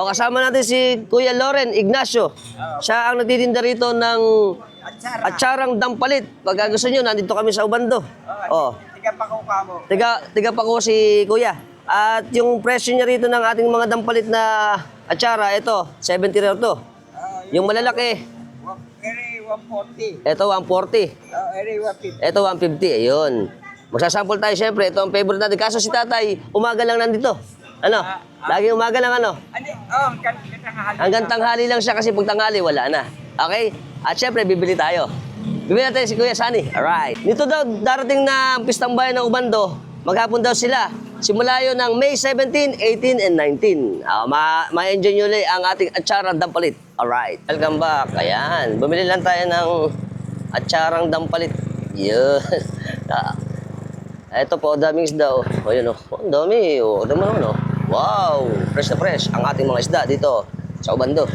O, kasama natin si Kuya Loren Ignacio. Siya ang nagtitinda rito ng atsarang dampalit. Pag gusto nyo, nandito kami sa Ubando. Oh. Tiga pa ko mo. Tiga pa ko si Kuya. At yung presyo niya rito ng ating mga dampalit na atsara, ito, 70 rin to. Yung malalaki, Eri 140. ito 140. Eri 150. Ito 150, ayun. Magsasample tayo syempre, ito ang favorite natin. Kaso si tatay, umaga lang nandito. Ano? Lagi umaga lang ano? Hanggang tanghali lang siya kasi pag tanghali, wala na. Okay? At syempre, bibili tayo. Bibili natin si Kuya Sunny. Alright. Dito daw, darating na pistang bayan ng Ubando. Maghapon daw sila. Simula yun ng May 17, 18, and 19. Ma-enjoy nyo ulit ang ating atsarang dampalit. Alright. Welcome back. Ayan. Bumili lang tayo ng atsarang dampalit. Yun. Ito po, daming isda. O, yun o. Ang dami. O, dami naman o. Wow. Fresh na fresh ang ating mga isda dito sa Ubando.